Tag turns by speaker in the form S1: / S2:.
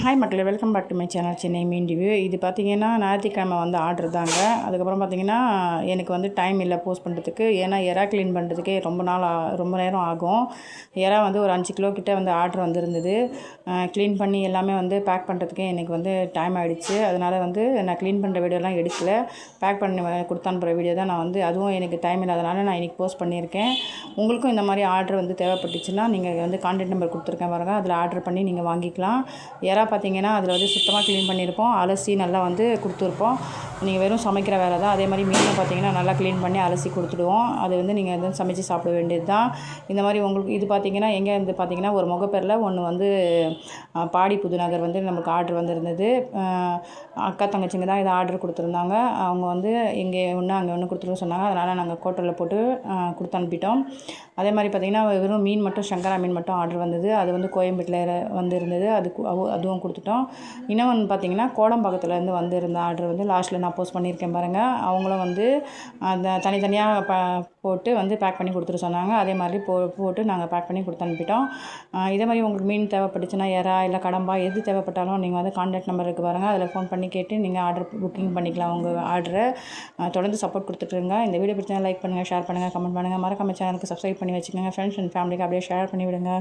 S1: Hi மக்களே, welcome back to my channel Chennai மீன் review. இது பார்த்திங்கன்னா ஞாயிற்றுக்கிழமை வந்து ஆர்டர் தாங்க. அதுக்கப்புறம் பார்த்திங்கன்னா எனக்கு வந்து டைம் இல்லை போஸ்ட் பண்ணுறதுக்கு. ஏன்னா எறா க்ளீன் பண்ணுறதுக்கே ரொம்ப நேரம் ஆகும். எறா வந்து ஒரு 5 கிலோ கிட்டே வந்து ஆர்டர் வந்துருந்தது. க்ளீன் பண்ணி எல்லாமே வந்து பேக் பண்ணுறதுக்கே எனக்கு வந்து டைம் ஆகிடுச்சு. அதனால் வந்து நான் க்ளீன் பண்ணுற வீடியோலாம் எடுக்கல. பேக் பண்ணி கொடுத்து அனுப்புகிற வீடியோ தான் நான் வந்து அதுவும் எனக்கு டைம் இல்லாதனால நான் இன்றைக்கி போஸ்ட் பண்ணியிருக்கேன். உங்களுக்கும் இந்த மாதிரி ஆர்டர் வந்து தேவைப்பட்டுச்சுன்னா நீங்கள் வந்து கான்டாக்ட் நம்பர் கொடுத்துருக்கேன் பாருங்கள், அதில் ஆர்டர் பண்ணி நீங்கள் வாங்கிக்கலாம். எறா பார்த்திங்கன்னா அதில் வந்து சுத்தமாக க்ளீன் பண்ணியிருப்போம், அலசி நல்லா வந்து கொடுத்துருப்போம். நீங்கள் வெறும் சமைக்கிற வேலை தான். அதே மாதிரி மீனை பார்த்திங்கன்னா நல்லா க்ளீன் பண்ணி அலசி கொடுத்துடுவோம். அது வந்து நீங்கள் வந்து சமைச்சு சாப்பிட வேண்டியது தான். இந்த மாதிரி உங்களுக்கு இது பார்த்திங்கன்னா எங்கே இருந்து பார்த்திங்கன்னா ஒரு முகப்பேரில் ஒன்று வந்து பாடி புதுநகர் வந்து நமக்கு ஆர்டர் வந்திருந்தது. அக்கா தங்கச்சிங்க தான் இதை ஆர்டர் கொடுத்துருந்தாங்க. அவங்க வந்து இங்கே ஒன்று அங்கே ஒன்று கொடுத்துருன்னு சொன்னாங்க. அதனால் நாங்கள் கோட்டலில் போட்டு கொடுத்து அனுப்பிட்டோம். அதே மாதிரி பார்த்திங்கன்னா வெறும் மீன் மட்டும் சங்கரா மீன் மட்டும் ஆர்டர் வந்தது. அது வந்து கோயம்பேட்டில் வந்து இருந்தது. அதுவும் கொடுத்துட்டோம். இன்னொன்று பார்த்திங்கன்னா கோடம்பாக்கத்துலேருந்து வந்திருந்த ஆர்டர் வந்து லாஸ்ட்டில் நான் போஸ்ட் பண்ணியிருக்கேன் பாருங்கள். அவங்களும் வந்து அந்த தனித்தனியாக போட்டு வந்து பேக் பண்ணி கொடுத்துட்டு சொன்னாங்க. அதே மாதிரி போட்டு நாங்கள் பேக் பண்ணி கொடுத்து அனுப்பிட்டோம். இதே மாதிரி உங்களுக்கு மீன் தேவைப்பட்டுச்சுன்னா எறா இல்லை கடம்பா எது தேவைப்பட்டாலும் நீங்கள் வந்து கான்டாக்ட் நம்பர் இருக்குது பாருங்கள், அதில் ஃபோன் பண்ணி கேட்டு நீங்கள் ஆர்டர் புக்கிங் பண்ணிக்கலாம். உங்கள் ஆர்டரை தொடர்ந்து சப்போர்ட் கொடுத்துட்ருங்க. இந்த வீடியோ பிடிச்சா லைக் பண்ணுங்கள், ஷேர் பண்ணுங்கள், கமெண்ட் பண்ணுங்கள். மறக்காம சேனலுக்கு சப்ஸ்கிரைப் பண்ணி வச்சுக்கோங்க. ஃப்ரெண்ட்ஸ் அண்ட் ஃபேமிலிக்கு அப்படியே ஷேர் பண்ணி விடுங்க.